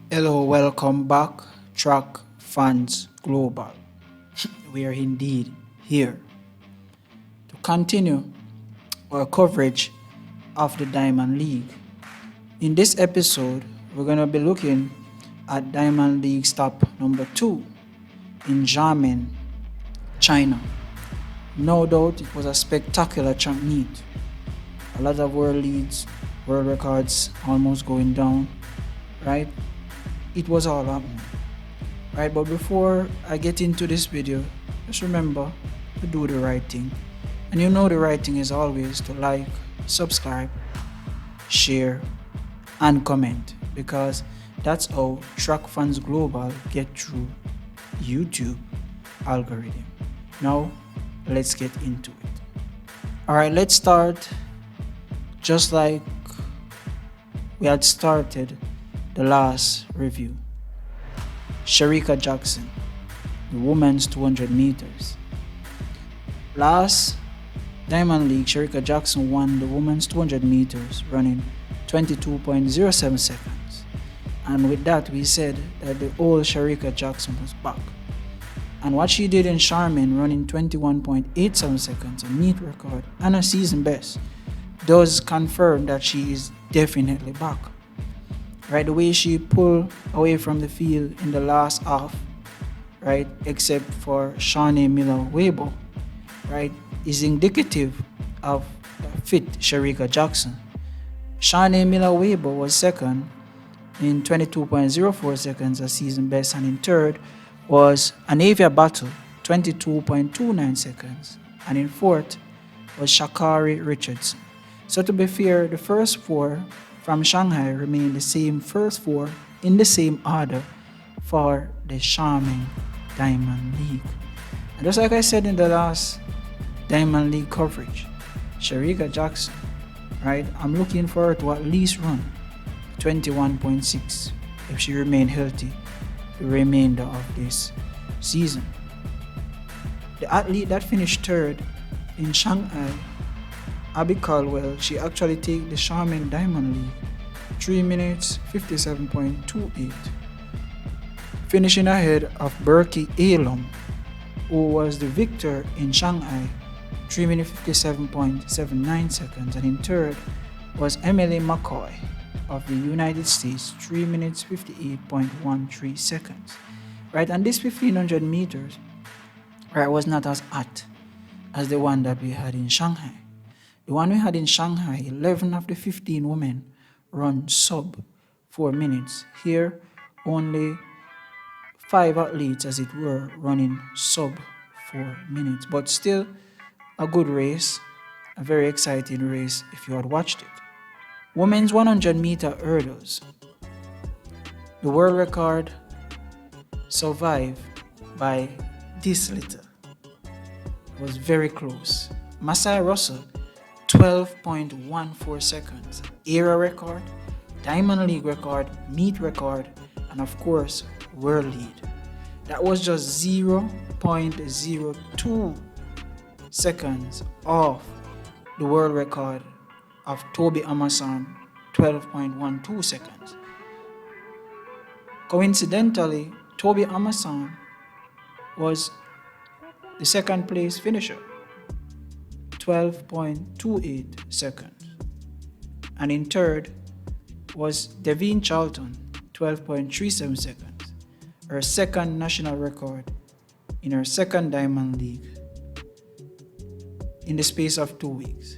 Hello, welcome back, track fans global. We are indeed here to continue our coverage of the Diamond League. In this episode, we're going to be looking at Diamond League stop number 2 in Xiamen, China. No doubt it was a spectacular champ meet. A lot of world leads, world records almost going down, right? It was all happening. Right, but before I get into this video, just remember to do the right thing. And you know the right thing is always to like, subscribe, share, and comment, because that's how Track Fans Global get through YouTube algorithm. Now, let's get into it. Alright, let's start just like we had started the last review. Shericka Jackson, the women's 200 meters. Last Diamond League, Shericka Jackson won the women's 200 meters running 22.07 seconds. And with that, we said that the old Shericka Jackson was back. And what she did in Xiamen, running 21.87 seconds, a meet record and a season best, does confirm that she is definitely back. Right, the way she pulled away from the field in the last half, right, except for Shawnee Miller-Weibo, right, is indicative of a fit Shericka Jackson. Shawnee Miller-Weibo was second in 22.04 seconds, a season best, and in third was Anavia Battle, 22.29 seconds, and in fourth was Shakari Richardson. So to be fair, the first four from Shanghai remain the same first four in the same order for the Xiamen Diamond League. And just like I said in the last Diamond League coverage, Shericka Jackson, right, I'm looking for her to at least run 21.6 if she remain healthy the remainder of this season. The athlete that finished third in Shanghai, Abby Caldwell, she actually take the Xiamen Diamond League 3 minutes 57.28, finishing ahead of Berkey Alum, who was the victor in Shanghai, 3 minutes 57.79 seconds, and in third was Emily McCoy of the United States, 3 minutes 58.13 seconds. Right, and this 1500 meters, right, was not as hot as the one that we had in Shanghai. The one we had in Shanghai, 11 of the 15 women run sub 4 minutes. Here, only 5 athletes, as it were, running sub 4 minutes. But still, a good race, a very exciting race if you had watched it. Women's 100 meter hurdles. The world record survived by this little. It was very close. Massai Russel, 12.14 seconds, era record, Diamond League record, meet record, and of course, world lead. That was just 0.02 seconds off the world record of Toby Amason, 12.12 seconds. Coincidentally, Toby Amason was the second place finisher, 12.28 seconds. And in third was Devine Charlton, 12.37 seconds, her second national record in her second Diamond League in the space of 2 weeks.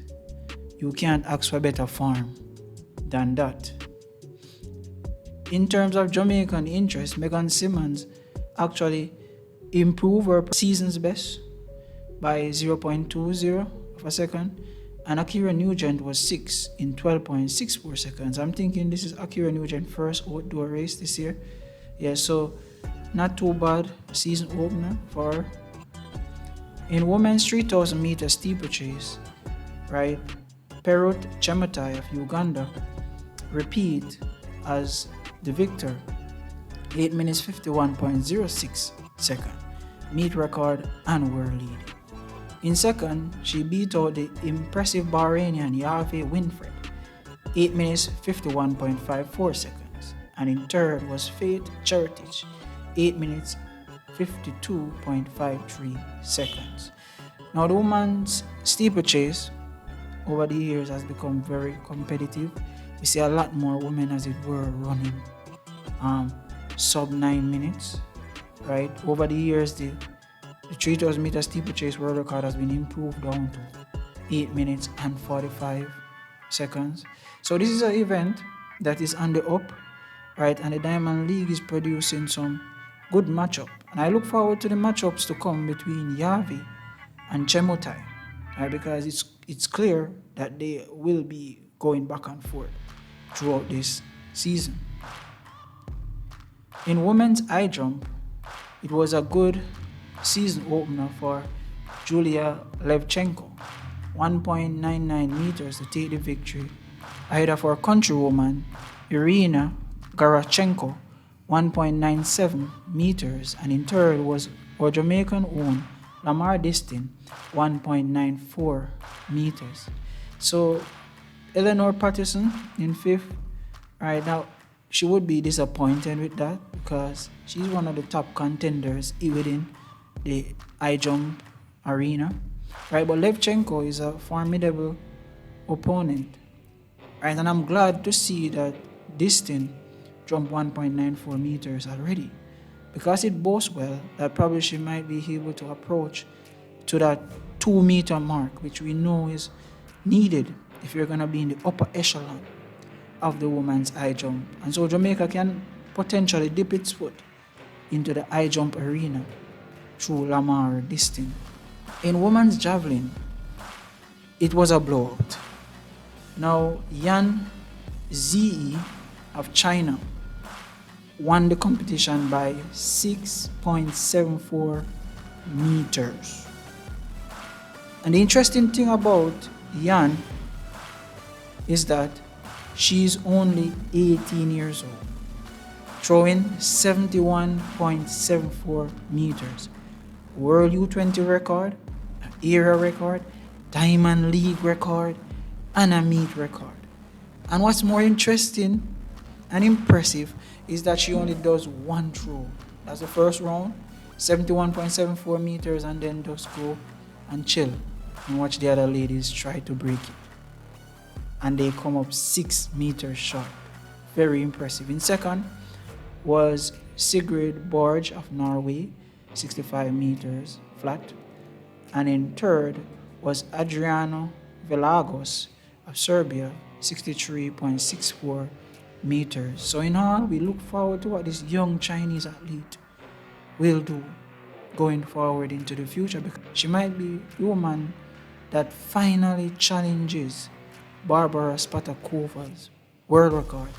You can't ask for better form than that. In terms of Jamaican interest, Megan Simmons actually improved her season's best by 0.20 of a second, and Akira Nugent was 6 in 12.64 seconds. I'm thinking this is Akira Nugent's first outdoor race this year. Yeah, so not too bad season opener for her. In women's 3000 meter steeplechase, right, Perut Chemutai of Uganda repeat as the victor, 8 minutes 51.06 second, meet record and world lead. In second, she beat out the impressive Bahrainian Yahweh Winfred, 8 minutes 51.54 seconds. And in third was Faith Cheritage, 8 minutes 52.53 seconds. Now the women's steeplechase over the years has become very competitive. We see a lot more women, as it were, running sub 9 minutes, right? Over the years, the 3,000 meter steeplechase world record has been improved down to 8 minutes and 45 seconds. So this is an event that is on the up, right? And the Diamond League is producing some good matchup. And I look forward to the matchups to come between Yavi and Chemutai, right? Because it's clear that they will be going back and forth throughout this season. In women's high jump, it was a good season opener for Julia Levchenko, 1.99 meters to take the victory ahead of our countrywoman Irina Garachenko, 1.97 meters, and in third was our Jamaican own Lamar Distin, 1.94 meters. So Eleanor Patterson in fifth. Right now, she would be disappointed with that because she's one of the top contenders within the high jump arena. Right, but Levchenko is a formidable opponent. Right, and I'm glad to see that Distin jumped 1.94 meters already, because it bodes well that probably she might be able to approach to that 2 meter mark, which we know is needed if you're going to be in the upper echelon of the women's high jump. And so Jamaica can potentially dip its foot into the high jump arena through Lamar Distin. In women's javelin, it was a blowout. Now, Yan Ziyi of China won the competition by 6.74 meters. And the interesting thing about Yan is that she's only 18 years old, throwing 71.74 meters. World U20 record, era record, Diamond League record, and a meet record. And what's more interesting and impressive is that she only does one throw. That's the first round, 71.74 meters, and then just go and chill and watch the other ladies try to break it. And they come up 6 meters short. Very impressive. In second was Sigrid Borg of Norway, 65 meters flat. And in third was Adriano Velagos of Serbia, 63.64 meters. So in all, we look forward to what this young Chinese athlete will do going forward into the future, because she might be the woman that finally challenges Barbara Spatakova's world record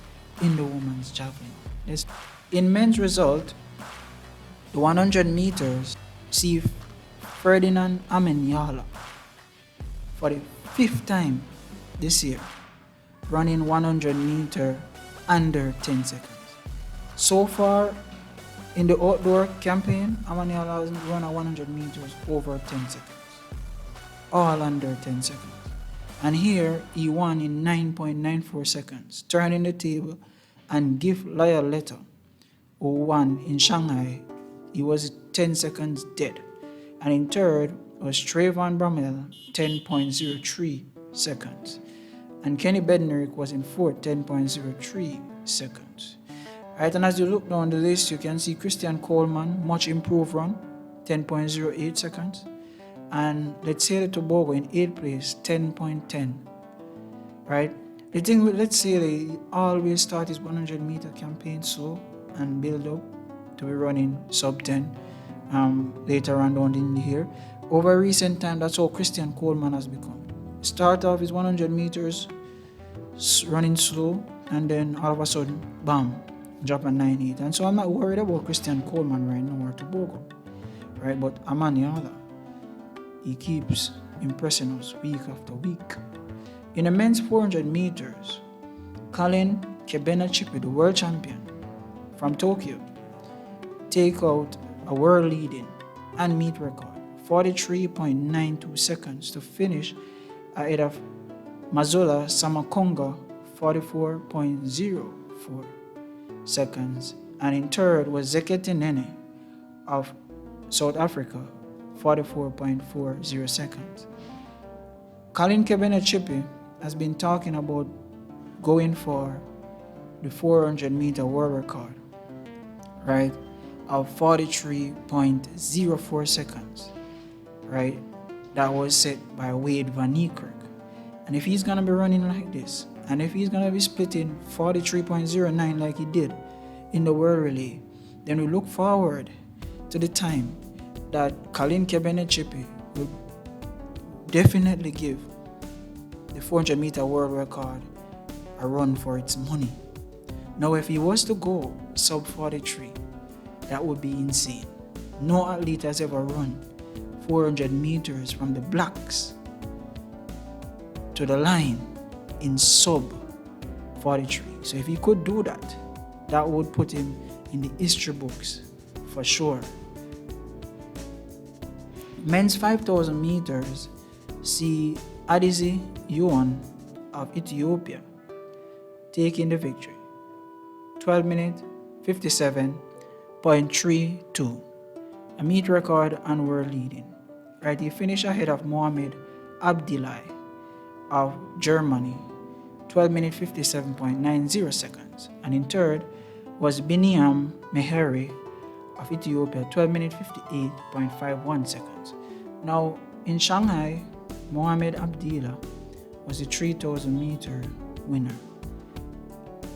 in the women's javelin. In men's result, the 100 meters see Ferdinand Amenyala for the 5th time this year running 100 meter under 10 seconds. So far in the outdoor campaign, Amenyala has run a 100 meters over 10 seconds, all under 10 seconds. And here he won in 9.94 seconds, turning the table and give Lyaletta, who won in Shanghai. He was 10 seconds dead. And in third was Trayvon Bramell, 10.03 seconds. And Kenny Bednarick was in fourth, 10.03 seconds. Right, and as you look down the list, you can see Christian Coleman, much improved run, 10.08 seconds. And let's say the Tobago in 8th place, 10.10. Right? The thing with, let's say they always start his 100 meter campaign slow and build up to be running sub 10 later on down in the year. Over recent time, that's how Christian Coleman has become. Start off his 100 meters running slow, and then all of a sudden, bam, drop a 9.8. And so I'm not worried about Christian Coleman right now or Tobago. Right? But Amaniala, he keeps impressing us week after week. In the men's 400 meters, Colin Kebena-Chipi, the world champion from Tokyo, take out a world-leading and meet record, 43.92 seconds, to finish ahead of Mazola Samakonga, 44.04 seconds. And in third was Zekete Nene of South Africa, 44.40 seconds. Colin Kebene-Chippy has been talking about going for the 400-meter world record, right, of 43.04 seconds, right? That was set by Wade Van Niekerk. And if he's going to be running like this, and if he's going to be splitting 43.09 like he did in the world relay, then we look forward to the time that Colin Kebene-Chippy will definitely give the 400-meter world record a run for its money. Now, if he was to go sub 43, that would be insane. No athlete has ever run 400 meters from the blocks to the line in sub 43. So if he could do that, that would put him in the history books for sure. Men's 5,000 meters see Adisi Yuan of Ethiopia taking the victory. 12 minutes 57.32, a meet record and world leading. Right, he finished ahead of Mohamed Abdullahi of Germany, 12 minutes 57.90 seconds. And in third was Biniam Meheri of Ethiopia, 12 minutes 58.51 seconds. Now in Shanghai, Mohamed Abdillah was the 3,000 meter winner.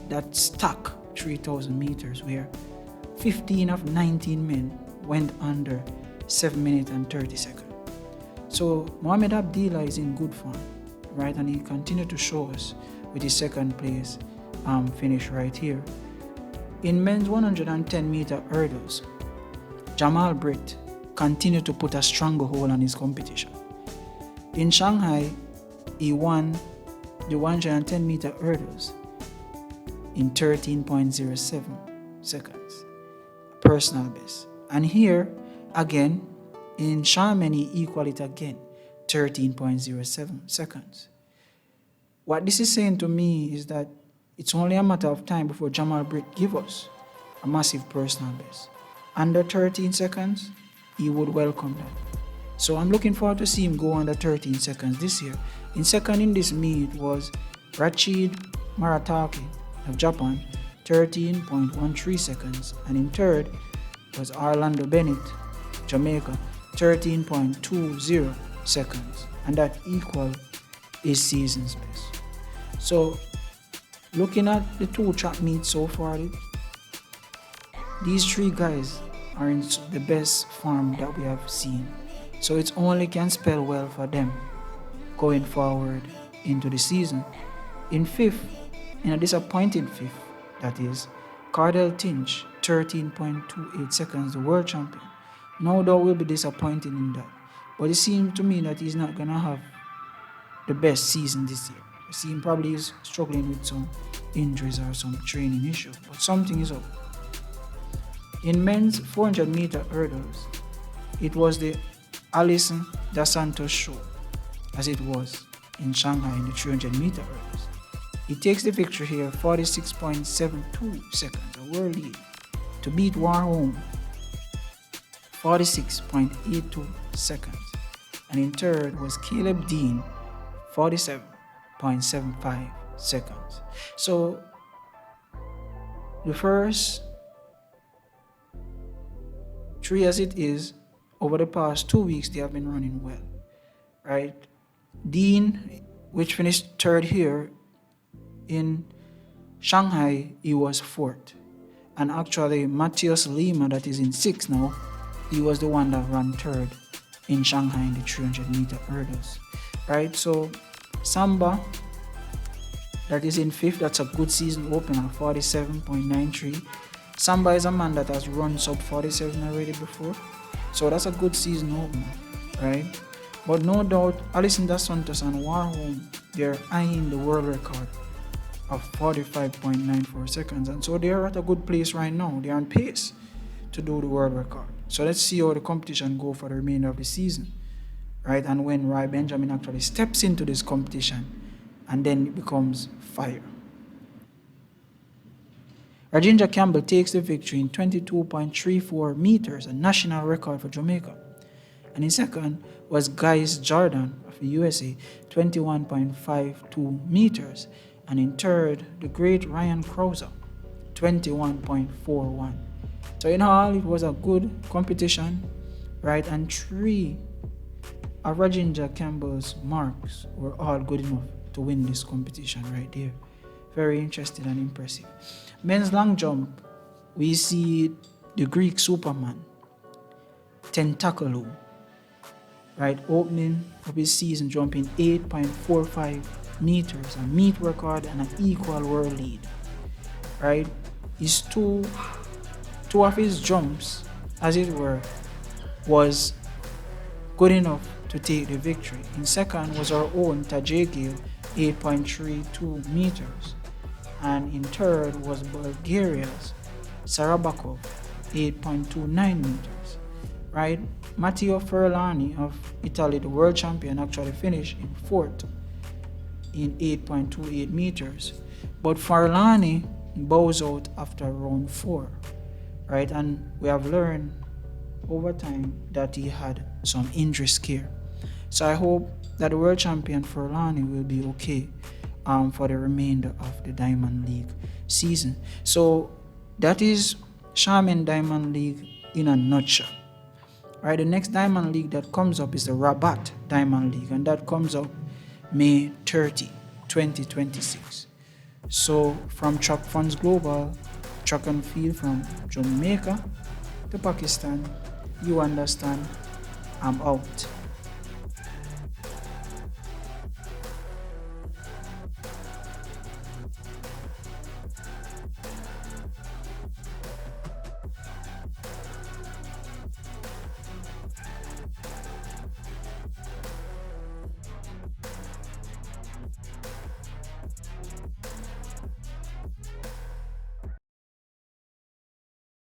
That stuck 3,000 meters where 15 of 19 men went under 7 minutes and 30 seconds. So Mohamed Abdillah is in good form, right? And he continued to show us with his second place finish right here. In men's 110 meter hurdles, Jamal Britt continued to put a stranglehold on his competition. In Shanghai, he won the 110 meter hurdles in 13.07 seconds, personal best. And here, again, in Xiamen, he equaled it again, 13.07 seconds. What this is saying to me is that it's only a matter of time before Jamal Britt give us a massive personal best. Under 13 seconds, he would welcome that. So I'm looking forward to see him go under 13 seconds this year. In second in this meet was Rachid Marataki of Japan, 13.13 seconds. And in third was Orlando Bennett, Jamaica, 13.20 seconds. And that equaled his season's best. So looking at the two track meets so far, these three guys are in the best form that we have seen. So it only can spell well for them going forward into the season. In fifth, in a disappointing fifth, that is, Cardell Tinch, 13.28 seconds, the world champion. No doubt will be disappointed in that. But it seems to me that he's not going to have the best season this year. I see him probably is struggling with some injuries or some training issues, but something is up. In men's 400 meter hurdles, it was the Alisson dos Santos show, as it was in Shanghai in the 300 meter hurdles. He takes the victory here, 46.72 seconds, a world lead, to beat Warholm, 46.82 seconds. And in third was Caleb Dean, 47.75 seconds. So the first three as it is, over the past 2 weeks, they have been running well, right? Dean, which finished third here, in Shanghai, he was fourth. And actually, Matthias Lima, that is in sixth now, he was the one that ran third in Shanghai in the 300 meter hurdles, right? So Samba, that is in fifth, that's a good season opener, 47.93. Samba is a man that has run sub 47 already before, so that's a good season opener, right? But no doubt, Alisson dos Santos and Warholm, they're eyeing the world record of 45.94 seconds, and so they're at a good place right now. They're on pace to do the world record. So let's see how the competition go for the remainder of the season, right? And when Rai Benjamin actually steps into this competition, and then it becomes fire. Rajendra Campbell takes the victory in 22.34 meters, a national record for Jamaica. And in second was Guys Jordan of the USA, 21.52 meters. And in third, the great Ryan Krauser, 21.41. So in all, it was a good competition, right? And three of Rajendra Campbell's marks were all good enough to win this competition right there. Very interesting and impressive. Men's long jump, we see the Greek Superman, Tentaculum, right, opening of his season jumping 8.45 meters, a meet record and an equal world lead, right? His two of his jumps, as it were, was good enough to take the victory. In second was our own Tajegil, 8.32 meters. And in third was Bulgaria's Sarabakov, 8.29 meters. Right? Matteo Ferlani of Italy, the world champion, actually finished in fourth in 8.28 meters. But Ferlani bows out after round 4. Right? And we have learned over time that he had some injury scare. So I hope that the world champion Ferlani will be okay for the remainder of the Diamond League season. So that is Xiamen Diamond League in a nutshell. Right, the next Diamond League that comes up is the Rabat Diamond League, and that comes up May 30, 2026. So from Track Funds Global, track and field from Jamaica to Pakistan, you understand, I'm out.